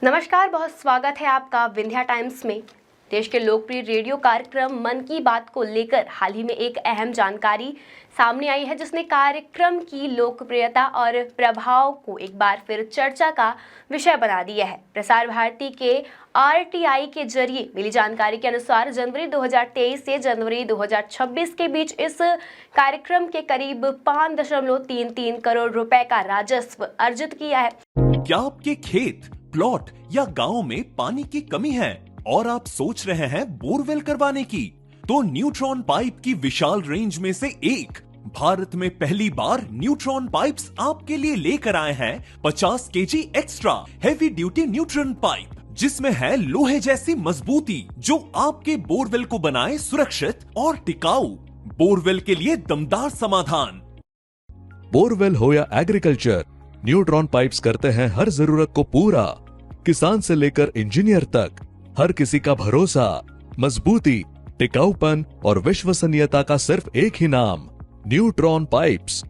नमस्कार, बहुत स्वागत है आपका विंध्या टाइम्स में। देश के लोकप्रिय रेडियो कार्यक्रम मन की बात को लेकर हाल ही में एक अहम जानकारी सामने आई है, जिसने कार्यक्रम की लोकप्रियता और प्रभाव को एक बार फिर चर्चा का विषय बना दिया है। प्रसार भारती के आरटीआई के जरिए मिली जानकारी के अनुसार जनवरी 2023 से जनवरी 2026 के बीच इस कार्यक्रम के करीब 5.33 करोड़ रुपए का राजस्व अर्जित किया है। क्या आपके खेत, प्लॉट या गांव में पानी की कमी है और आप सोच रहे हैं बोरवेल करवाने की? तो न्यूट्रॉन पाइप की विशाल रेंज में से एक भारत में पहली बार न्यूट्रॉन पाइप्स आपके लिए लेकर आए हैं 50 KG extra heavy duty neutron pipe, जिसमें है लोहे जैसी मजबूती जो आपके बोरवेल को बनाए सुरक्षित और टिकाऊ। बोरवेल के लिए दमदार समाधान। बोरवेल हो या एग्रीकल्चर, न्यूट्रॉन पाइप्स करते हैं हर जरूरत को पूरा। किसान से लेकर इंजीनियर तक हर किसी का भरोसा, मजबूती, टिकाऊपन और विश्वसनीयता का सिर्फ एक ही नाम, न्यूट्रॉन पाइप्स।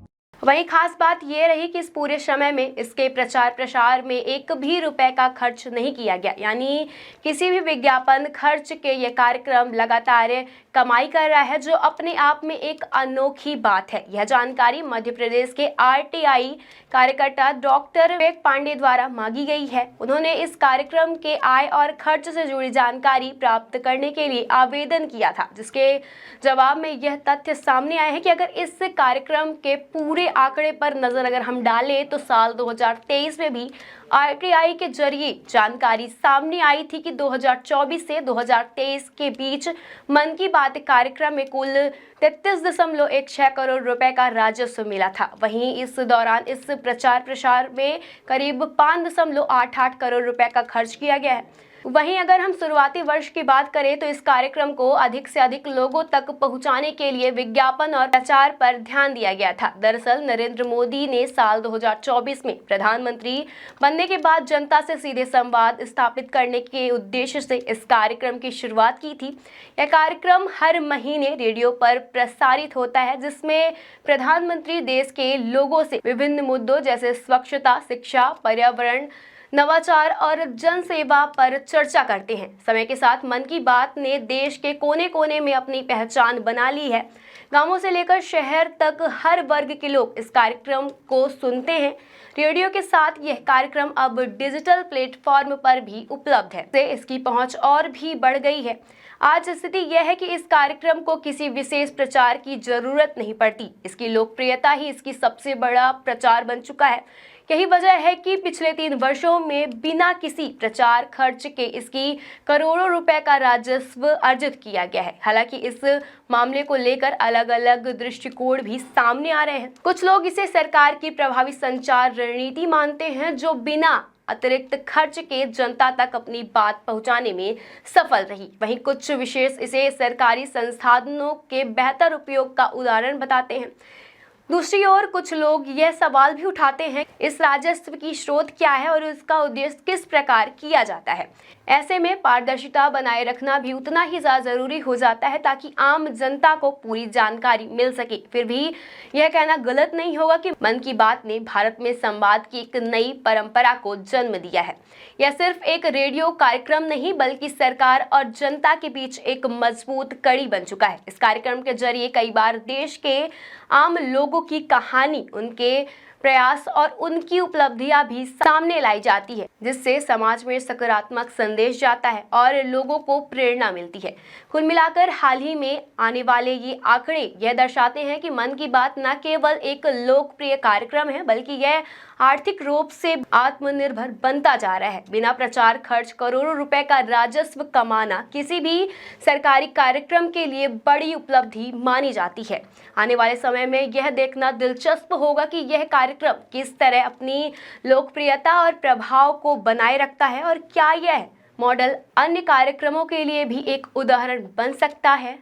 वहीं खास बात यह रही कि इस पूरे समय में इसके प्रचार प्रसार में एक भी रुपए का खर्च नहीं किया गया, यानी किसी भी विज्ञापन खर्च के ये कार्यक्रम लगातार कमाई कर रहा है, जो अपने आप में एक अनोखी बात है। यह जानकारी मध्य प्रदेश के आरटीआई कार्यकर्ता डॉक्टर विवेक पांडे द्वारा मांगी गई है। उन्होंने इस कार्यक्रम के आय और खर्च से जुड़ी जानकारी प्राप्त करने के लिए आवेदन किया था, जिसके जवाब में यह तथ्य सामने आया है कि अगर इस कार्यक्रम के पूरे आंकड़े पर नजर अगर हम डालें तो साल 2023 में भी आरटीआई के जरिए जानकारी सामने आई थी कि 2024 से 2023 के बीच मन की बात कार्यक्रम में कुल 33.16 करोड़ रुपए का राजस्व मिला था। वहीं इस दौरान इस प्रचार प्रसार में करीब 5.88 करोड़ रुपए का खर्च किया गया है। वहीं अगर हम शुरुआती वर्ष की बात करें तो इस कार्यक्रम को अधिक से अधिक लोगों तक पहुंचाने के लिए विज्ञापन और प्रचार पर ध्यान दिया गया था। दरअसल नरेंद्र मोदी ने साल 2024 में प्रधानमंत्री बनने के बाद जनता से सीधे संवाद स्थापित करने के उद्देश्य से इस कार्यक्रम की शुरुआत की थी। यह कार्यक्रम हर महीने रेडियो पर प्रसारित होता है, जिसमें प्रधानमंत्री देश के लोगों से विभिन्न मुद्दों जैसे स्वच्छता, शिक्षा, पर्यावरण, नवाचार और जन सेवा पर चर्चा करते हैं। समय के साथ मन की बात ने देश के कोने कोने में अपनी पहचान बना ली है। गांवों से लेकर शहर तक हर वर्ग के लोग इस कार्यक्रम को सुनते हैं। रेडियो के साथ यह कार्यक्रम अब डिजिटल प्लेटफॉर्म पर भी उपलब्ध है, से इसकी पहुंच और भी बढ़ गई है। आज स्थिति यह है कि इस कार्यक्रम को किसी विशेष प्रचार की जरूरत नहीं पड़ती। इसकी लोकप्रियता ही इसकी सबसे बड़ा प्रचार बन चुका है। यही वजह है कि पिछले 3 वर्षों में बिना किसी प्रचार खर्च के इसकी करोड़ों रुपए का राजस्व अर्जित किया गया है। हालांकि इस मामले को लेकर अलग अलग दृष्टिकोण भी सामने आ रहे हैं। कुछ लोग इसे सरकार की प्रभावी संचार रणनीति मानते हैं, जो बिना अतिरिक्त खर्च के जनता तक अपनी बात पहुंचाने में सफल रही। वहीं कुछ विशेष इसे सरकारी संसाधनों के बेहतर उपयोग का उदाहरण बताते हैं। दूसरी ओर कुछ लोग यह सवाल भी उठाते हैं, इस राजस्व की स्रोत क्या है और इसका उद्देश्य किस प्रकार किया जाता है। ऐसे में पारदर्शिता बनाए रखना भी उतना ही ज्यादा जरूरी हो जाता है, ताकि आम जनता को पूरी जानकारी मिल सके। फिर भी यह कहना गलत नहीं होगा कि मन की बात ने भारत में संवाद की एक नई परंपरा को जन्म दिया है। यह सिर्फ एक रेडियो कार्यक्रम नहीं, बल्कि सरकार और जनता के बीच एक मजबूत कड़ी बन चुका है। इस कार्यक्रम के जरिए कई बार देश के आम लोगों की कहानी, उनके प्रयास और उनकी उपलब्धियां भी सामने लाई जाती है, जिससे समाज में सकारात्मक संदेश जाता है और लोगों को प्रेरणा मिलती है। कुल मिलाकर हाल ही में आने वाले ये आंकड़े यह दर्शाते हैं कि मन की बात न केवल एक लोकप्रिय कार्यक्रम है, बल्कि यह आर्थिक रूप से आत्मनिर्भर बनता जा रहा है। बिना प्रचार खर्च करोड़ों रुपए का राजस्व कमाना किसी भी सरकारी कार्यक्रम के लिए बड़ी उपलब्धि मानी जाती है। आने वाले समय में यह देखना दिलचस्प होगा कि यह कार्यक्रम किस तरह अपनी लोकप्रियता और प्रभाव को बनाए रखता है, और क्या यह मॉडल अन्य कार्यक्रमों के लिए भी एक उदाहरण बन सकता है।